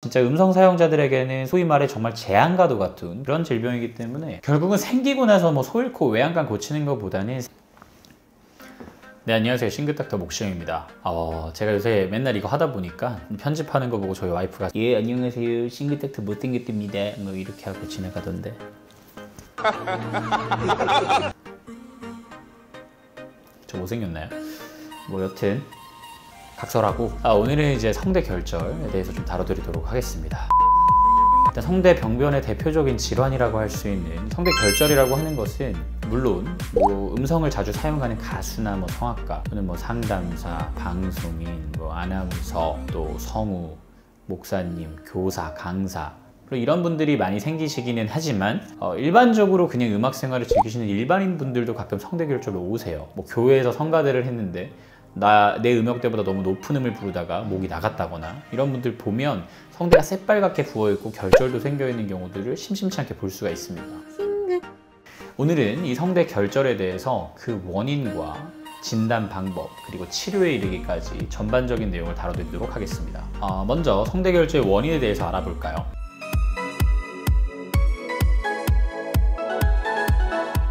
진짜 음성 사용자들에게는 소위 말해 정말 재앙과도 같은 그런 질병이기 때문에 결국은 생기고 나서 뭐 소 잃고 외양간 고치는 것보다는. 네, 안녕하세요. 싱글닥터 목시영입니다. 제가 요새 맨날 이거 하다 보니까 편집하는 거 보고 저희 와이프가 예, 안녕하세요. 싱글닥터 못생겼답니다. 뭐 이렇게 하고 지나가던데. 저 못생겼나요? 뭐 여튼 각설하고 오늘은 이제 성대 결절에 대해서 좀 다뤄드리도록 하겠습니다. 일단 성대 병변의 대표적인 질환이라고 할 수 있는 성대 결절이라고 하는 것은 물론 뭐 음성을 자주 사용하는 가수나 뭐 성악가 또는 뭐 상담사, 방송인, 뭐 아나운서, 또 성우, 목사님, 교사, 강사 이런 분들이 많이 생기시기는 하지만 일반적으로 그냥 음악 생활을 즐기시는 일반인 분들도 가끔 성대 결절로 오세요. 뭐 교회에서 성가대를 했는데 내 음역대보다 너무 높은 음을 부르다가 목이 나갔다거나 이런 분들 보면 성대가 새빨갛게 부어있고 결절도 생겨있는 경우들을 심심치 않게 볼 수가 있습니다. 오늘은 이 성대 결절에 대해서 그 원인과 진단 방법 그리고 치료에 이르기까지 전반적인 내용을 다뤄드리도록 하겠습니다. 먼저 성대 결절의 원인에 대해서 알아볼까요?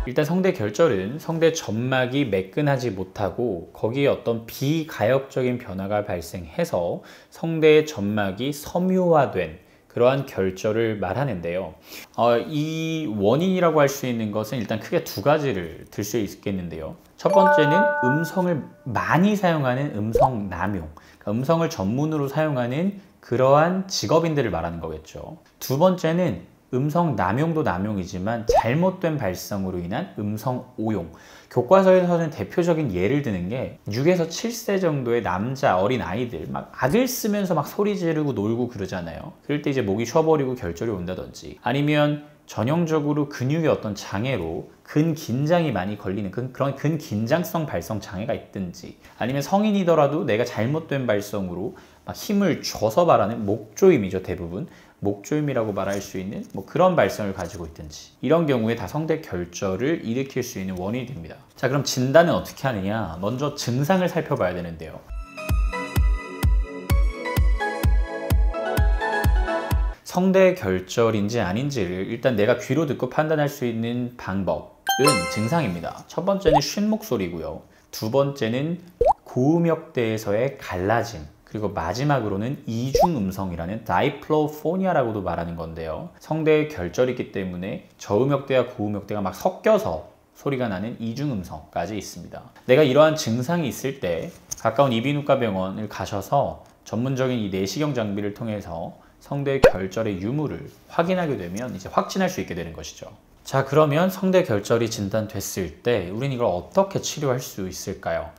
일단 성대 결절은 성대 점막이 매끈하지 못하고 거기에 어떤 비가역적인 변화가 발생해서 성대의 점막이 섬유화된 그러한 결절을 말하는데요. 이 원인이라고 할 수 있는 것은 일단 크게 두 가지를 들 수 있겠는데요. 첫 번째는 음성을 많이 사용하는 음성 남용, 그러니까 음성을 전문으로 사용하는 그러한 직업인들을 말하는 거겠죠. 두 번째는 음성 남용도 남용이지만 잘못된 발성으로 인한 음성 오용. 교과서에서는 대표적인 예를 드는 게 6에서 7세 정도의 남자 어린 아이들 막 악을 쓰면서 막 소리 지르고 놀고 그러잖아요. 그럴 때 이제 목이 쉬어버리고 결절이 온다든지 아니면 전형적으로 근육의 어떤 장애로 근긴장이 많이 걸리는 그런 근긴장성 발성 장애가 있든지 아니면 성인이더라도 내가 잘못된 발성으로 막 힘을 줘서 말하는 목조임이죠. 대부분 목조임이라고 말할 수 있는 뭐 그런 발성을 가지고 있든지 이런 경우에 다 성대 결절을 일으킬 수 있는 원인이 됩니다. 자, 그럼 진단은 어떻게 하느냐? 먼저 증상을 살펴봐야 되는데요. 성대 결절인지 아닌지를 일단 내가 귀로 듣고 판단할 수 있는 방법은 증상입니다. 첫 번째는 쉰 목소리고요. 두 번째는 고음역대에서의 갈라짐, 그리고 마지막으로는 이중음성이라는 다이플로포니아라고도 말하는 건데요. 성대의 결절이기 때문에 저음역대와 고음역대가 막 섞여서 소리가 나는 이중음성까지 있습니다. 내가 이러한 증상이 있을 때 가까운 이비인후과 병원을 가셔서 전문적인 이 내시경 장비를 통해서 성대 결절의 유무를 확인하게 되면 이제 확진할 수 있게 되는 것이죠. 자, 그러면 성대 결절이 진단됐을 때 우린 이걸 어떻게 치료할 수 있을까요?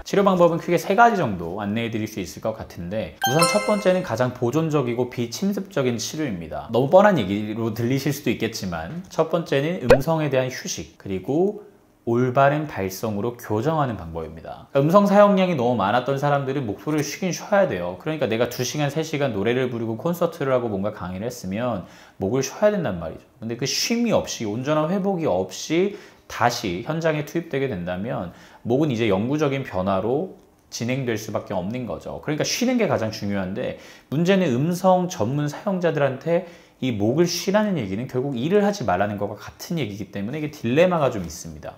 치료 방법은 크게 세 가지 정도 안내해 드릴 수 있을 것 같은데 우선 첫 번째는 가장 보존적이고 비침습적인 치료입니다. 너무 뻔한 얘기로 들리실 수도 있겠지만 첫 번째는 음성에 대한 휴식 그리고 올바른 발성으로 교정하는 방법입니다. 음성 사용량이 너무 많았던 사람들은 목소리를 쉬긴 쉬어야 돼요. 그러니까 내가 2시간, 3시간 노래를 부르고 콘서트를 하고 뭔가 강의를 했으면 목을 쉬어야 된단 말이죠. 근데 그 쉼이 없이 온전한 회복이 없이 다시 현장에 투입되게 된다면 목은 이제 영구적인 변화로 진행될 수밖에 없는 거죠. 그러니까 쉬는 게 가장 중요한데 문제는 음성 전문 사용자들한테 이 목을 쉬라는 얘기는 결국 일을 하지 말라는 것과 같은 얘기이기 때문에 이게 딜레마가 좀 있습니다.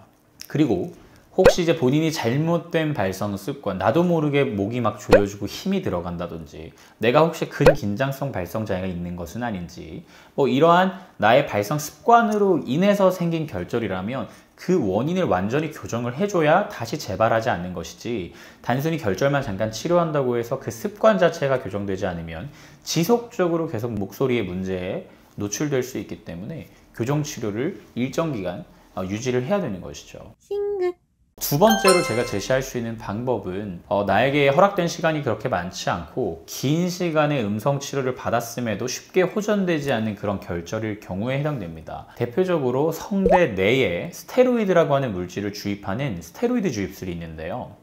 그리고 혹시 이제 본인이 잘못된 발성 습관, 나도 모르게 목이 막 조여지고 힘이 들어간다든지 내가 혹시 근긴장성 발성 장애가 있는 것은 아닌지 뭐 이러한 나의 발성 습관으로 인해서 생긴 결절이라면 그 원인을 완전히 교정을 해줘야 다시 재발하지 않는 것이지 단순히 결절만 잠깐 치료한다고 해서 그 습관 자체가 교정되지 않으면 지속적으로 계속 목소리의 문제에 노출될 수 있기 때문에 교정 치료를 일정 기간 유지를 해야 되는 것이죠. 두 번째로 제가 제시할 수 있는 방법은 나에게 허락된 시간이 그렇게 많지 않고 긴 시간의 음성 치료를 받았음에도 쉽게 호전되지 않는 그런 결절일 경우에 해당됩니다. 대표적으로 성대 내에 스테로이드라고 하는 물질을 주입하는 스테로이드 주입술이 있는데요.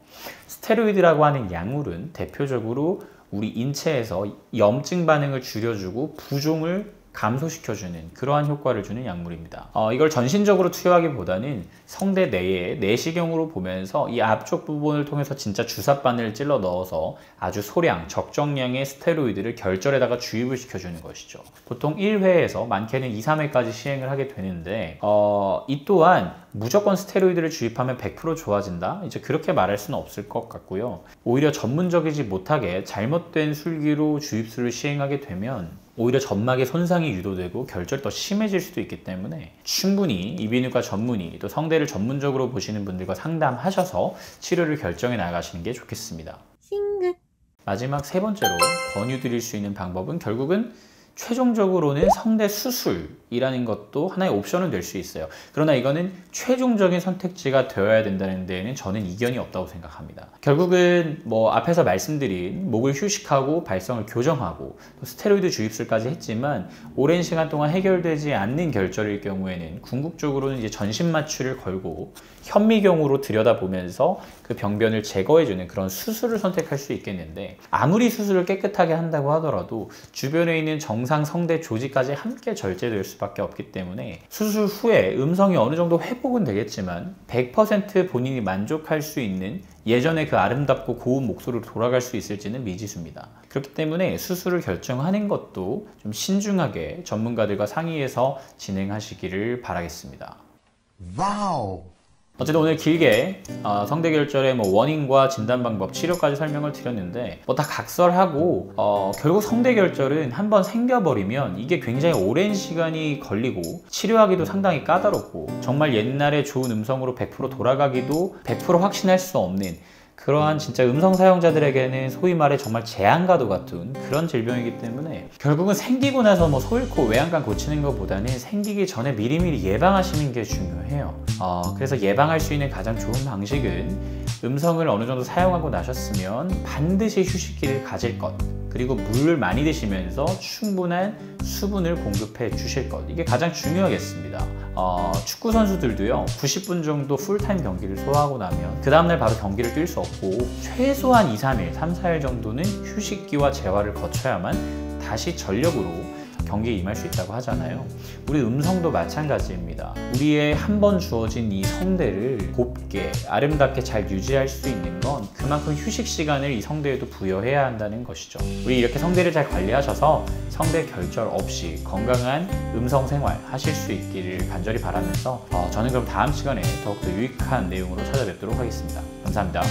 스테로이드라고 하는 약물은 대표적으로 우리 인체에서 염증 반응을 줄여주고 부종을 감소시켜주는 그러한 효과를 주는 약물입니다. 이걸 전신적으로 투여하기보다는 성대 내에 내시경으로 보면서 이 앞쪽 부분을 통해서 진짜 주사바늘을 찔러 넣어서 아주 소량, 적정량의 스테로이드를 결절에다가 주입을 시켜주는 것이죠. 보통 1회에서 많게는 2, 3회까지 시행을 하게 되는데 이 또한 무조건 스테로이드를 주입하면 100% 좋아진다? 이제 그렇게 말할 수는 없을 것 같고요. 오히려 전문적이지 못하게 잘못된 술기로 주입술을 시행하게 되면 오히려 점막의 손상이 유도되고 결절이 더 심해질 수도 있기 때문에 충분히 이비인후과 전문의 또 성대를 전문적으로 보시는 분들과 상담하셔서 치료를 결정해 나가시는 게 좋겠습니다. 마지막 세 번째로 권유드릴 수 있는 방법은 결국은 최종적으로는 성대 수술이라는 것도 하나의 옵션은 될 수 있어요. 그러나 이거는 최종적인 선택지가 되어야 된다는 데에는 저는 이견이 없다고 생각합니다. 결국은 뭐 앞에서 말씀드린 목을 휴식하고 발성을 교정하고 또 스테로이드 주입술까지 했지만 오랜 시간 동안 해결되지 않는 결절일 경우에는 궁극적으로는 이제 전신 마취를 걸고 현미경으로 들여다보면서 그 병변을 제거해주는 그런 수술을 선택할 수 있겠는데 아무리 수술을 깨끗하게 한다고 하더라도 주변에 있는 정상 성대 조직까지 함께 절제될 수밖에 없기 때문에 수술 후에 음성이 어느 정도 회복은 되겠지만 100% 본인이 만족할 수 있는 예전에 그 아름답고 고운 목소리로 돌아갈 수 있을지는 미지수입니다. 그렇기 때문에 수술을 결정하는 것도 좀 신중하게 전문가들과 상의해서 진행하시기를 바라겠습니다. 와우! 어쨌든 오늘 길게 성대 결절의 원인과 진단 방법, 치료까지 설명을 드렸는데 다 각설하고 결국 성대 결절은 한번 생겨버리면 이게 굉장히 오랜 시간이 걸리고 치료하기도 상당히 까다롭고 정말 옛날에 좋은 음성으로 100% 돌아가기도 100% 확신할 수 없는 그러한 진짜 음성 사용자들에게는 소위 말해 정말 재앙과도 같은 그런 질병이기 때문에 결국은 생기고 나서 소 잃고 외양간 고치는 것보다는 생기기 전에 미리미리 예방하시는 게 중요해요. 그래서 예방할 수 있는 가장 좋은 방식은 음성을 어느 정도 사용하고 나셨으면 반드시 휴식기를 가질 것, 그리고 물을 많이 드시면서 충분한 수분을 공급해 주실 것, 이게 가장 중요하겠습니다. 축구 선수들도요 90분 정도 풀타임 경기를 소화하고 나면 그 다음날 바로 경기를 뛸 수 없고 최소한 2, 3일, 3, 4일 정도는 휴식기와 재활을 거쳐야만 다시 전력으로 경기에 임할 수 있다고 하잖아요. 우리 음성도 마찬가지입니다. 우리의 한 번 주어진 이 성대를 곱게 아름답게 잘 유지할 수 있는 건 그만큼 휴식 시간을 이 성대에도 부여해야 한다는 것이죠. 우리 이렇게 성대를 잘 관리하셔서 성대 결절 없이 건강한 음성 생활 하실 수 있기를 간절히 바라면서 저는 그럼 다음 시간에 더욱더 유익한 내용으로 찾아뵙도록 하겠습니다. 감사합니다.